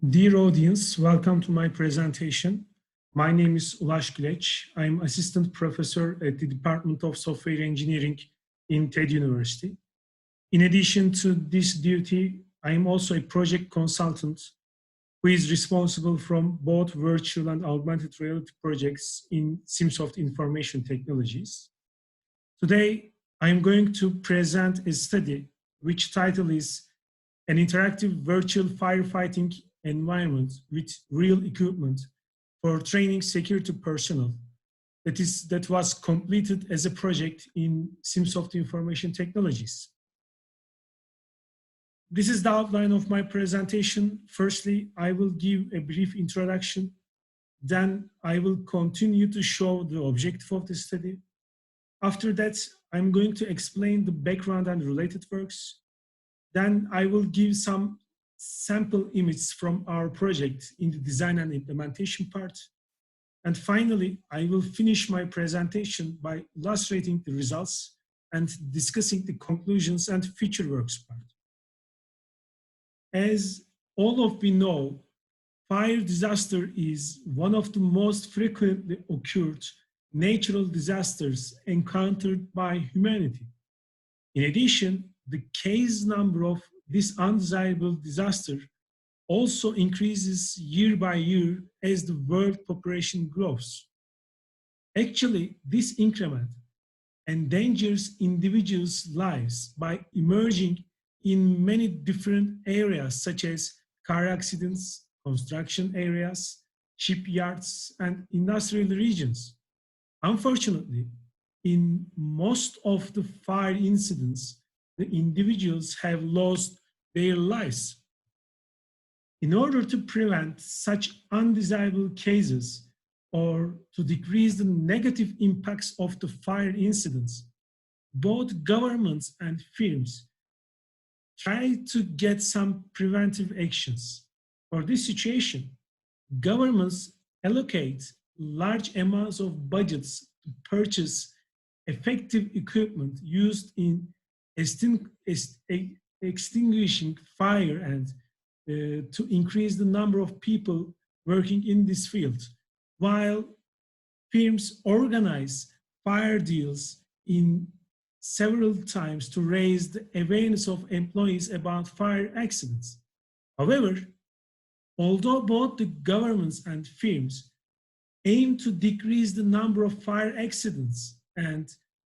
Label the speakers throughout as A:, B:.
A: Dear audience, welcome to my presentation. My name is Ulaş Güleç. I'm assistant professor at the Department of Software Engineering in TED University. In addition to this duty, I am also a project consultant who is responsible from both virtual and augmented reality projects in Simsoft Information Technologies. Today, I am going to present a study which title is An Interactive Virtual Firefighting Environment with Real Equipment for Training Security Personnel that was completed as a project in Simsoft Information Technologies. This is the outline of my presentation. Firstly, I will give a brief introduction. Then I will continue to show the objective of the study. After that, I'm going to explain the background and related works. Then I will give some sample images from our project in the design and implementation part. And finally, I will finish my presentation by illustrating the results and discussing the conclusions and future works part. As all of we know, fire disaster is one of the most frequently occurred natural disasters encountered by humanity. In addition, the case number of this undesirable disaster also increases year by year as the world population grows. Actually, this increment endangers individuals' lives by emerging in many different areas such as car accidents, construction areas, shipyards, and industrial regions. Unfortunately, in most of the fire incidents, the individuals have lost their lives. In order to prevent such undesirable cases or to decrease the negative impacts of the fire incidents, both governments and firms try to get some preventive actions. For this situation, governments allocate large amounts of budgets to purchase effective equipment used in extinguishing fire and to increase the number of people working in this field, while firms organize fire deals in several times to raise the awareness of employees about fire accidents. However, although both the governments and firms aim to decrease the number of fire accidents and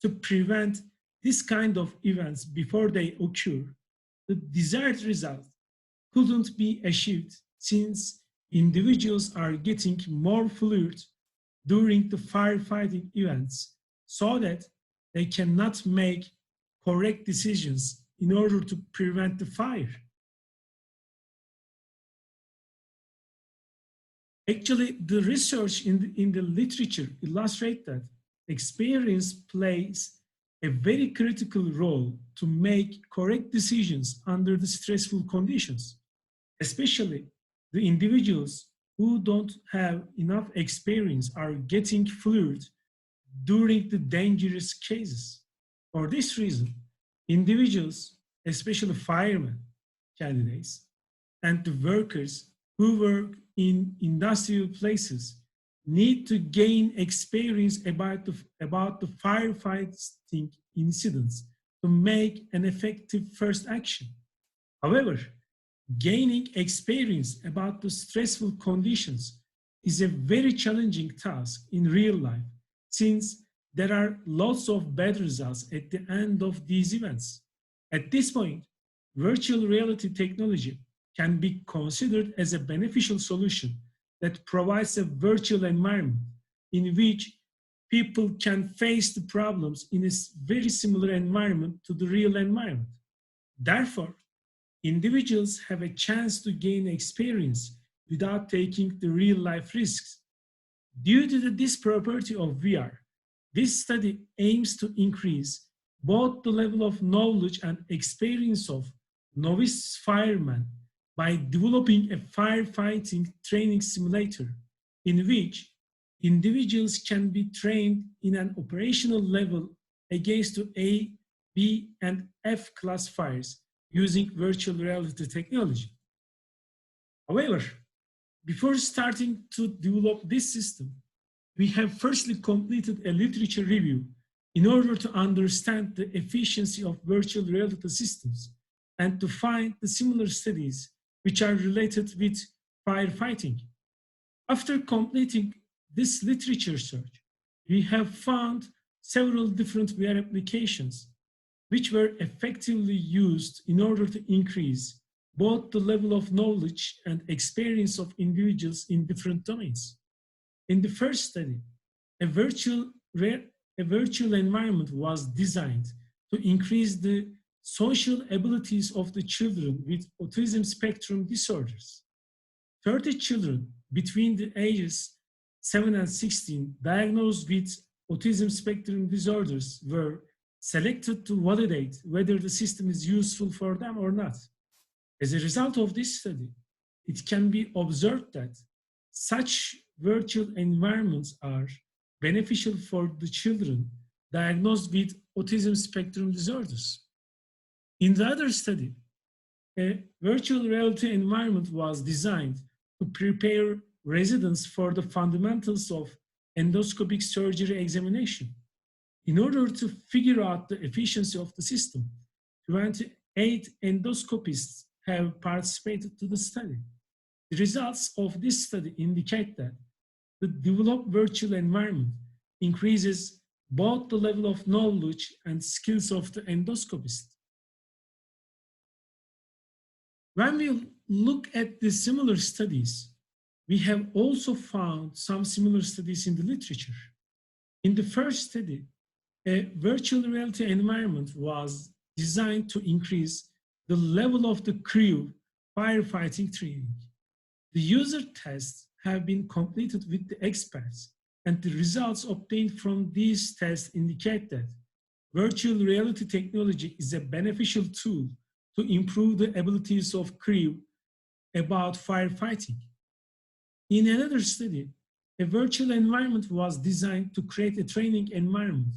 A: to prevent this kind of events before they occur, the desired result couldn't be achieved since individuals are getting more fluid during the firefighting events so that they cannot make correct decisions in order to prevent the fire. Actually, the research in the literature illustrates that experience plays a very critical role to make correct decisions under the stressful conditions, especially the individuals who don't have enough experience are getting fluid during the dangerous cases. For this reason, individuals, especially firemen, candidates, and the workers who work in industrial places need to gain experience about the firefighting incidents to make an effective first action. However, gaining experience about the stressful conditions is a very challenging task in real life, since there are lots of bad results at the end of these events. At this point, virtual reality technology can be considered as a beneficial solution that provides a virtual environment in which people can face the problems in a very similar environment to the real environment. Therefore, individuals have a chance to gain experience without taking the real life risks. Due to this property of VR, this study aims to increase both the level of knowledge and experience of novice firemen by developing a firefighting training simulator in which individuals can be trained in an operational level against the A, B, and F class fires using virtual reality technology. However, before starting to develop this system, we have firstly completed a literature review in order to understand the efficiency of virtual reality systems and to find the similar studies which are related with firefighting. After completing this literature search, we have found several different VR applications which were effectively used in order to increase both the level of knowledge and experience of individuals in different domains. In the first study, a virtual environment was designed to increase the social abilities of the children with autism spectrum disorders. 30 children between the ages 7 and 16 diagnosed with autism spectrum disorders were selected to validate whether the system is useful for them or not. As a result of this study, it can be observed that such virtual environments are beneficial for the children diagnosed with autism spectrum disorders. In the other study, a virtual reality environment was designed to prepare residents for the fundamentals of endoscopic surgery examination. In order to figure out the efficiency of the system, 28 endoscopists have participated to the study. The results of this study indicate that the developed virtual environment increases both the level of knowledge and skills of the endoscopist. When we look at the similar studies, we have also found some similar studies in the literature. In the first study, a virtual reality environment was designed to increase the level of the crew firefighting training. The user tests have been completed with the experts, and the results obtained from these tests indicate that virtual reality technology is a beneficial tool to improve the abilities of crew about firefighting. In another study, a virtual environment was designed to create a training environment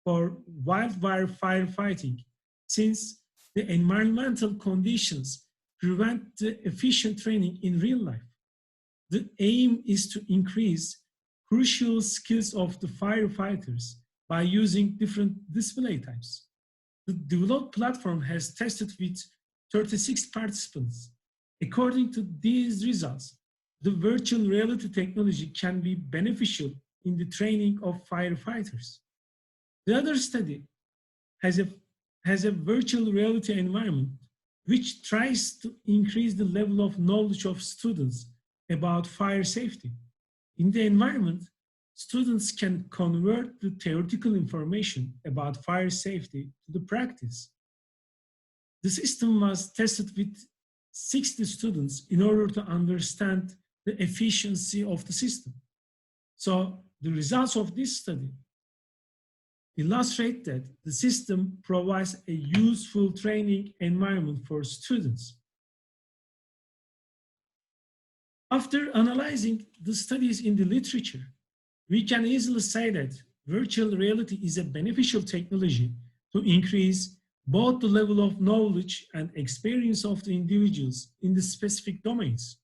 A: for wildfire firefighting, since the environmental conditions prevent the efficient training in real life. The aim is to increase crucial skills of the firefighters by using different display types. The developed platform has tested with 36 participants. According to these results, the virtual reality technology can be beneficial in the training of firefighters. The other study has a virtual reality environment which tries to increase the level of knowledge of students about fire safety. In the environment, students can convert the theoretical information about fire safety to the practice. The system was tested with 60 students in order to understand the efficiency of the system. So the results of this study illustrate that the system provides a useful training environment for students. After analyzing the studies in the literature, we can easily say that virtual reality is a beneficial technology to increase both the level of knowledge and experience of the individuals in the specific domains.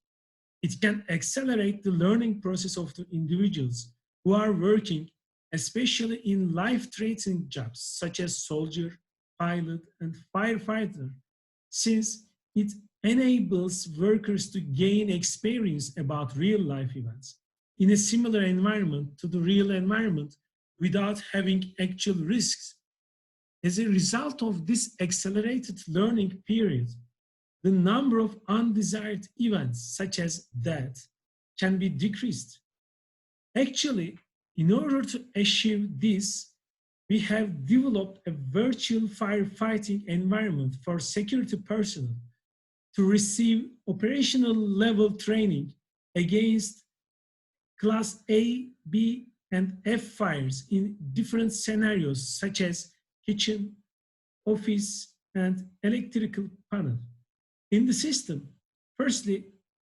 A: It can accelerate the learning process of the individuals who are working, especially in life-threatening jobs such as soldier, pilot, and firefighter, since it enables workers to gain experience about real-life events in a similar environment to the real environment without having actual risks. As a result of this accelerated learning period, the number of undesired events, such as death, can be decreased. Actually, in order to achieve this, we have developed a virtual firefighting environment for security personnel to receive operational level training against Class A, B, and F fires in different scenarios such as kitchen, office, and electrical panel. In the system, firstly,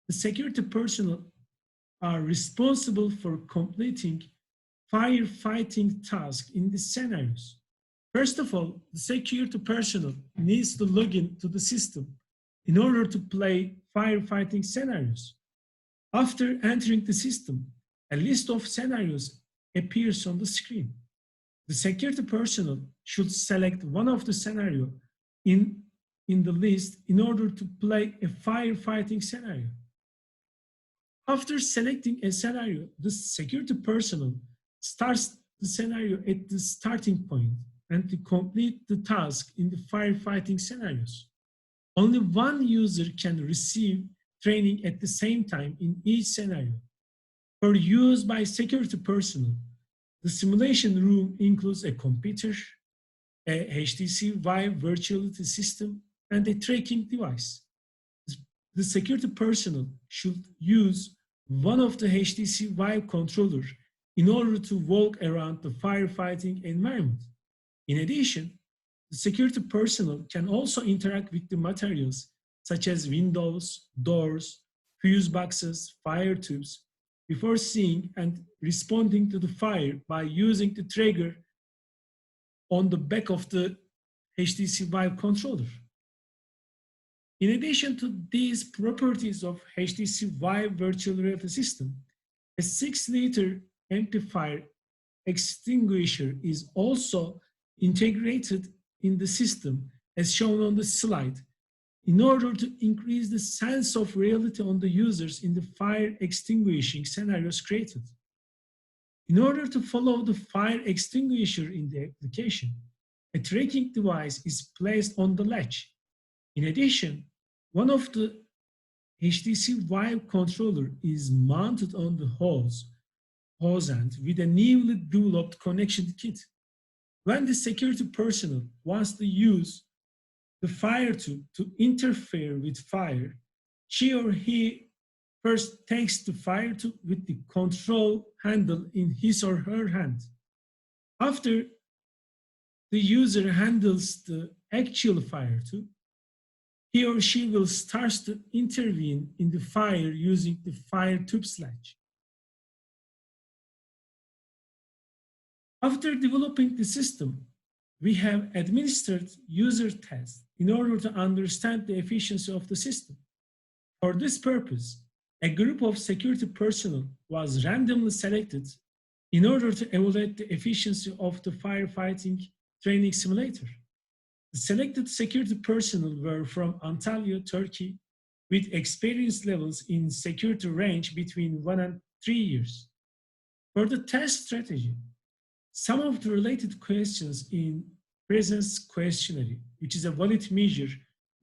A: the security personnel are responsible for completing firefighting tasks in the scenarios. First of all, the security personnel needs to log in to the system in order to play firefighting scenarios. After entering the system, a list of scenarios appears on the screen. The security personnel should select one of the scenarios in the list in order to play a firefighting scenario. After selecting a scenario, the security personnel starts the scenario at the starting point and to complete the task in the firefighting scenarios. Only one user can receive training at the same time in each scenario. For use by security personnel, the simulation room includes a computer, a HTC Vive virtuality system, and a tracking device. The security personnel should use one of the HTC Vive controllers in order to walk around the firefighting environment. In addition, the security personnel can also interact with the materials such as windows, doors, fuse boxes, fire tubes, before seeing and responding to the fire by using the trigger on the back of the HTC Vive controller. In addition to these properties of HTC Vive virtual reality system, a 6-liter amplifier extinguisher is also integrated in the system as shown on the slide in order to increase the sense of reality on the users in the fire extinguishing scenarios created. In order to follow the fire extinguisher in the application, a tracking device is placed on the latch. In addition, one of the HTC Vive controller is mounted on the hose end with a newly developed connection kit. When the security personnel wants to use the fire tube to interfere with fire, she or he first takes the fire tube with the control handle in his or her hand. After the user handles the actual fire tube, he or she will start to intervene in the fire using the fire tube latch. After developing the system, we have administered user tests in order to understand the efficiency of the system. For this purpose, a group of security personnel was randomly selected in order to evaluate the efficiency of the firefighting training simulator. The selected security personnel were from Antalya, Turkey, with experience levels in security range between 1 and 3 years. For the test strategy, some of the related questions in presence questionnaire, which is a valid measure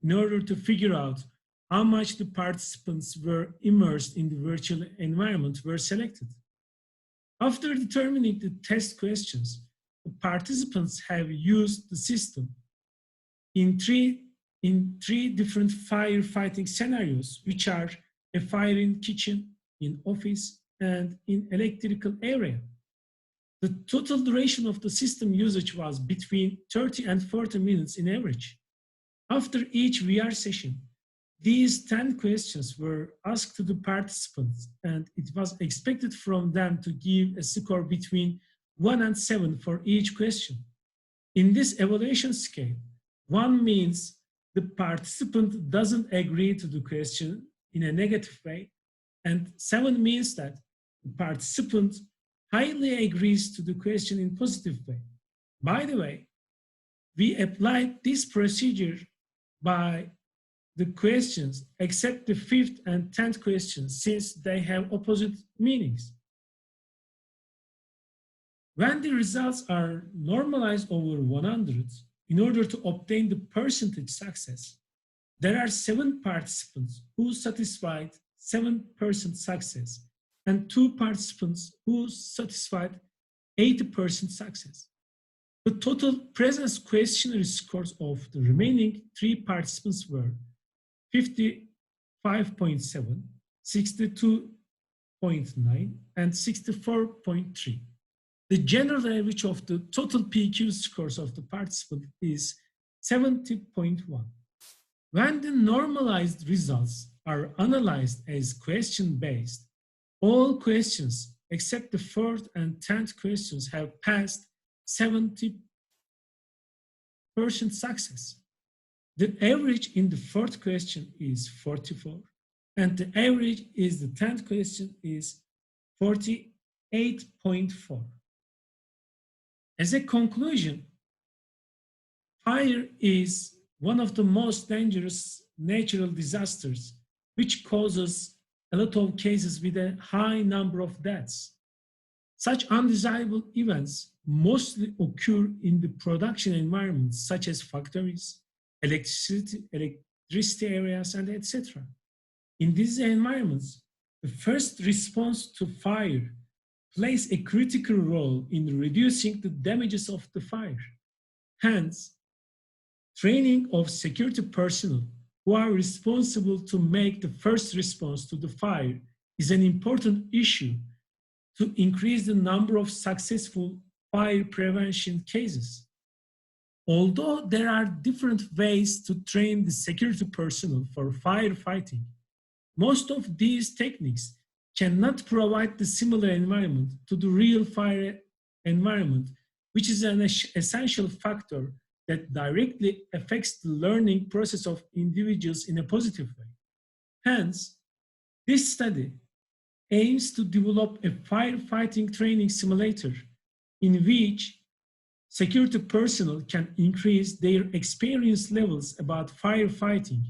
A: in order to figure out how much the participants were immersed in the virtual environment, were selected. After determining the test questions, the participants have used the system in three different firefighting scenarios, which are a fire in kitchen, in office, and in electrical area. The total duration of the system usage was between 30 and 40 minutes in average. After each VR session, these 10 questions were asked to the participants, and it was expected from them to give a score between 1 and 7 for each question. In this evaluation scale, 1 means the participant doesn't agree to the question in a negative way, and 7 means that the participant highly agrees to the question in positive way. By the way, we applied this procedure by the questions except the 5th and 10th questions, since they have opposite meanings. When the results are normalized over 100, in order to obtain the percentage success, there are 7 participants who satisfied 7% success and 2 participants who satisfied 80% success. The total presence questionnaire scores of the remaining 3 participants were 55.7, 62.9, and 64.3. The general average of the total PQ scores of the participant is 70.1. When the normalized results are analyzed as question-based, all questions except the 4th and 10th questions have passed 70% success. The average in the 4th question is 44, And the average is the 10th question is 48.4. As a conclusion, fire is one of the most dangerous natural disasters, which causes a lot of cases with a high number of deaths. Such undesirable events mostly occur in the production environments such as factories, electricity areas, and etc. In these environments, the first response to fire plays a critical role in reducing the damages of the fire. Hence, training of security personnel who are responsible to make the first response to the fire is an important issue to increase the number of successful fire prevention cases. Although there are different ways to train the security personnel for firefighting, most of these techniques cannot provide the similar environment to the real fire environment, which is an essential factor that directly affects the learning process of individuals in a positive way. Hence, this study aims to develop a firefighting training simulator in which security personnel can increase their experience levels about firefighting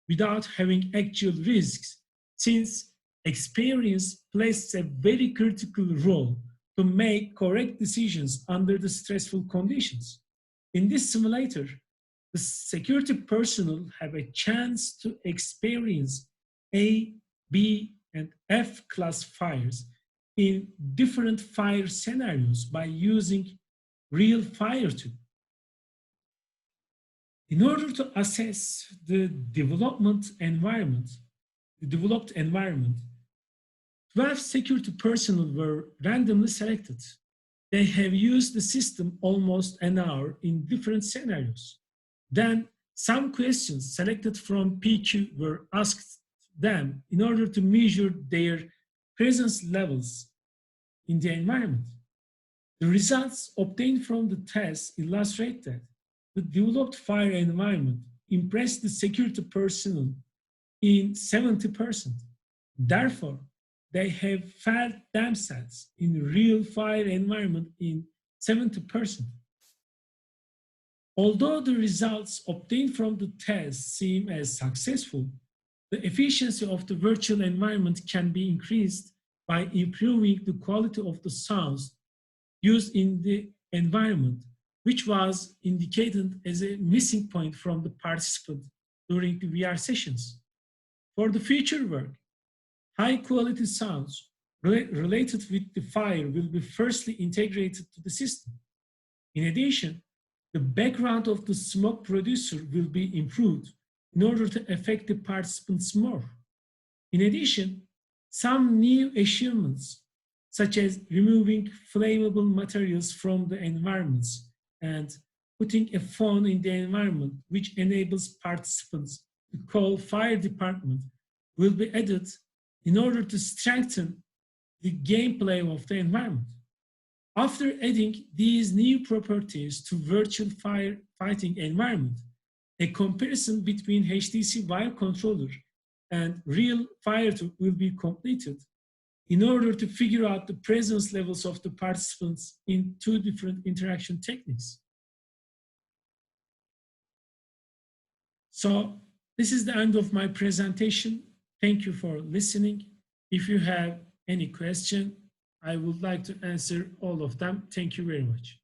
A: without having actual risks, since experience plays a very critical role to make correct decisions under the stressful conditions. In this simulator, the security personnel have a chance to experience A, B, and F class fires in different fire scenarios by using real fire tube. In order to assess the developed environment, 12 security personnel were randomly selected. They have used the system almost an hour in different scenarios. Then some questions selected from PQ were asked them in order to measure their presence levels in the environment. The results obtained from the test illustrate that the developed fire environment impressed the security personnel in 70%. Therefore, they have felt themselves in real fire environment in 70%. Although the results obtained from the test seem as successful, the efficiency of the virtual environment can be increased by improving the quality of the sounds used in the environment, which was indicated as a missing point from the participant during the VR sessions. For the future work, high quality sounds related with the fire will be firstly integrated to the system. In addition, the background of the smoke producer will be improved in order to affect the participants more. In addition, some new achievements, such as removing flammable materials from the environments and putting a phone in the environment which enables participants to call fire department, will be added in order to strengthen the gameplay of the environment. After adding these new properties to virtual firefighting environment, a comparison between HTC Vive controller and real fire will be completed in order to figure out the presence levels of the participants in two different interaction techniques. So this is the end of my presentation. Thank you for listening. If you have any question, I would like to answer all of them. Thank you very much.